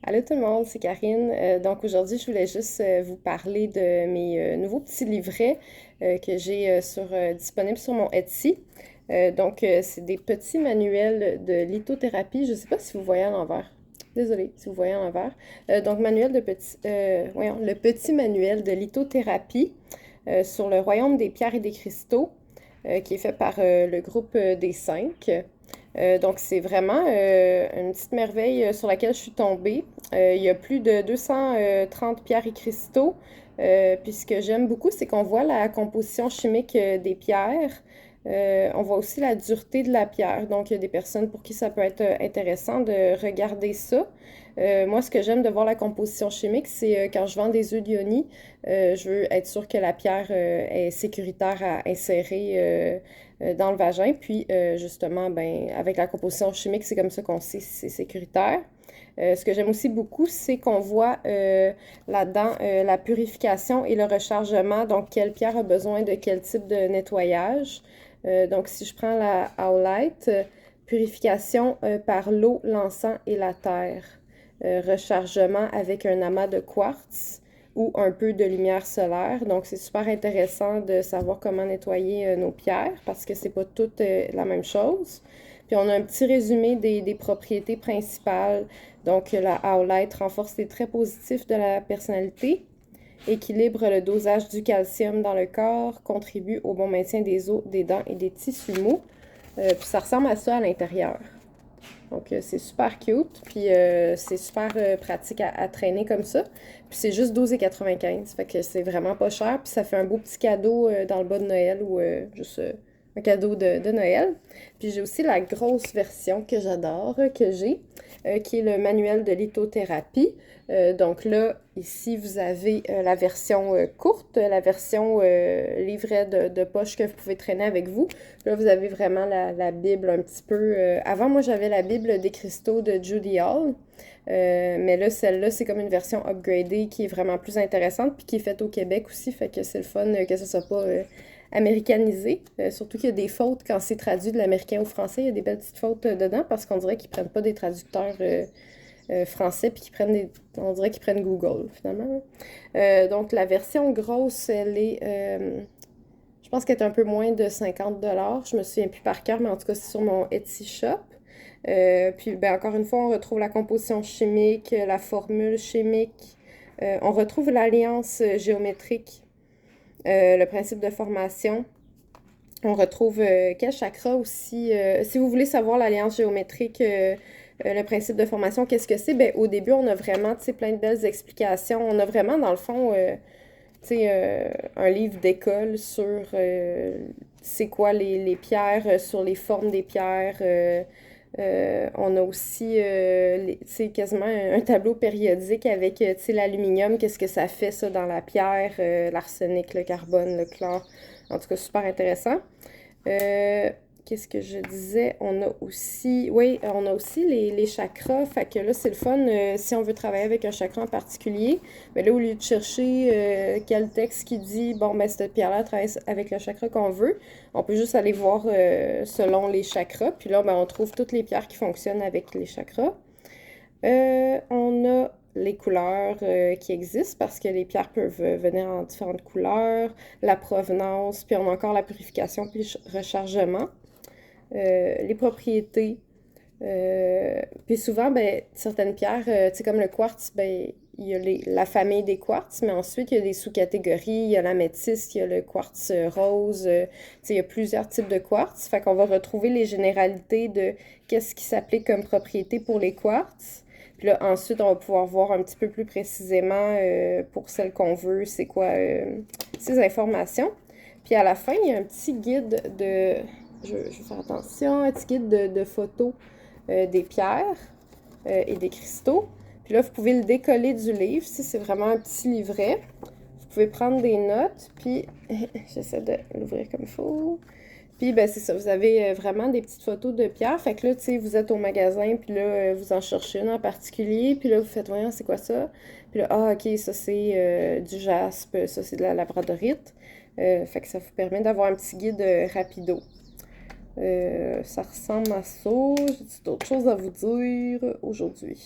Allô tout le monde, c'est Karine. Donc aujourd'hui, je voulais juste vous parler de mes nouveaux petits livrets que j'ai disponibles sur mon Etsy. C'est des petits manuels de lithothérapie. Je ne sais pas si vous voyez à l'envers. Désolée si vous voyez à l'envers. Le petit manuel de lithothérapie sur le royaume des pierres et des cristaux, qui est fait par le groupe des cinq. Donc, c'est vraiment une petite merveille sur laquelle je suis tombée. Il y a plus de 230 pierres et cristaux. Puis ce que j'aime beaucoup, c'est qu'on voit la composition chimique des pierres. On voit aussi la dureté de la pierre. Donc, il y a des personnes pour qui ça peut être intéressant de regarder ça. Moi, ce que j'aime de voir la composition chimique, c'est quand je vends des œufs d'Ioni, je veux être sûre que la pierre est sécuritaire à insérer dans le vagin. Puis, justement, ben, avec la composition chimique, c'est comme ça qu'on sait si c'est sécuritaire. Ce que j'aime aussi beaucoup, c'est qu'on voit là-dedans la purification et le rechargement. Donc, quelle pierre a besoin de quel type de nettoyage. Donc, si je prends la Howlite, purification par l'eau, l'encens et la terre. Rechargement avec un amas de quartz ou un peu de lumière solaire. Donc, c'est super intéressant de savoir comment nettoyer nos pierres parce que c'est pas toute la même chose. Puis, on a un petit résumé des propriétés principales. Donc, la Howlite renforce les traits positifs de la personnalité, équilibre le dosage du calcium dans le corps, contribue au bon maintien des os, des dents et des tissus mous. Puis, ça ressemble à ça à l'intérieur. Donc, c'est super cute, puis c'est super pratique à traîner comme ça. Puis c'est juste 12,95 $. Fait que c'est vraiment pas cher, puis ça fait un beau petit cadeau dans le bas de Noël ou juste un cadeau de Noël. Puis j'ai aussi la grosse version que j'adore, que j'ai, qui est le manuel de lithothérapie. Donc là, ici, vous avez la version courte, la version livret de poche que vous pouvez traîner avec vous. Là, vous avez vraiment la Bible un petit peu. Avant, moi, j'avais la Bible des cristaux de Judy Hall. Mais là, celle-là, c'est comme une version upgradée qui est vraiment plus intéressante, puis qui est faite au Québec aussi. Fait que c'est le fun que ça soit pas américanisé. Surtout qu'il y a des fautes quand c'est traduit de l'américain au français. Il y a des belles petites fautes dedans parce qu'on dirait qu'ils prennent pas des traducteurs français, puis on dirait qu'ils prennent Google, finalement. Donc, la version grosse, elle est. Je pense qu'elle est un peu moins de 50 $. Je me souviens plus par cœur, mais en tout cas, c'est sur mon Etsy Shop. Puis, ben, encore une fois, on retrouve la composition chimique, la formule chimique. On retrouve l'alliance géométrique, le principe de formation. On retrouve quel chakra aussi. Si vous voulez savoir l'alliance géométrique, le principe de formation, qu'est-ce que c'est? Ben, au début, on a vraiment, tu sais, plein de belles explications. On a vraiment, dans le fond, tu sais, un livre d'école sur c'est quoi les pierres, sur les formes des pierres. On a aussi, tu sais, quasiment un tableau périodique avec, tu sais, l'aluminium, qu'est-ce que ça fait, ça, dans la pierre, l'arsenic, le carbone, le chlore. En tout cas, super intéressant. Euh, Qu'est-ce que je disais? On a aussi les chakras. Fait que là, c'est le fun si on veut travailler avec un chakra en particulier. Mais là, au lieu de chercher quel texte qui dit, bon, ben, cette pierre-là travaille avec le chakra qu'on veut, on peut juste aller voir selon les chakras. Puis là, ben, on trouve toutes les pierres qui fonctionnent avec les chakras. On a les couleurs qui existent parce que les pierres peuvent venir en différentes couleurs, la provenance, puis on a encore la purification puis le rechargement, les propriétés. Puis souvent, ben, certaines pierres, tu sais, comme le quartz, ben, il y a la famille des quartz, mais ensuite, il y a des sous-catégories. Il y a l'améthyste, il y a le quartz rose. Tu sais, il y a plusieurs types de quartz. Fait qu'on va retrouver les généralités de qu'est-ce qui s'applique comme propriété pour les quartz. Puis là, ensuite, on va pouvoir voir un petit peu plus précisément pour celle qu'on veut, c'est quoi ces informations. Puis à la fin, il y a un petit guide de... Je vais faire attention, un petit guide de photos des pierres et des cristaux. Puis là, vous pouvez le décoller du livre. Si c'est vraiment un petit livret, vous pouvez prendre des notes. Puis, j'essaie de l'ouvrir comme il faut. Puis, ben, c'est ça. Vous avez vraiment des petites photos de pierres. Fait que là, tu sais, vous êtes au magasin. Puis là, vous en cherchez une en particulier. Puis là, vous faites, voyons, c'est quoi ça? Puis là, ah, ok, ça c'est du jaspe. Ça c'est de la labradorite. Fait que ça vous permet d'avoir un petit guide rapido. Ça ressemble à ça. J'ai d'autres choses à vous dire aujourd'hui.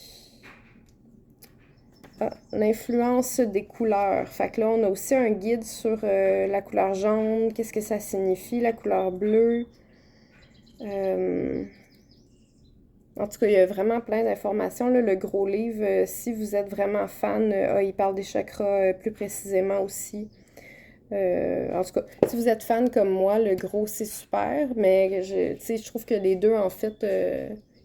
Ah, l'influence des couleurs. Fait que là, on a aussi un guide sur la couleur jaune, qu'est-ce que ça signifie, la couleur bleue. Euh, En tout cas, il y a vraiment plein d'informations, là. Le gros livre, si vous êtes vraiment fan, il parle des chakras plus précisément aussi. En tout cas, si vous êtes fan comme moi, le gros, c'est super, mais tu sais, je trouve que les deux, en fait,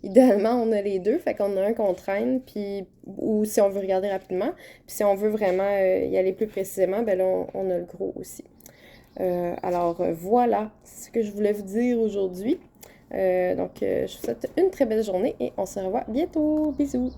idéalement, on a les deux, fait qu'on a un qu'on traîne, puis, ou si on veut regarder rapidement, puis si on veut vraiment y aller plus précisément, ben là, on a le gros aussi. Voilà, c'est ce que je voulais vous dire aujourd'hui. Je vous souhaite une très belle journée et on se revoit bientôt. Bisous!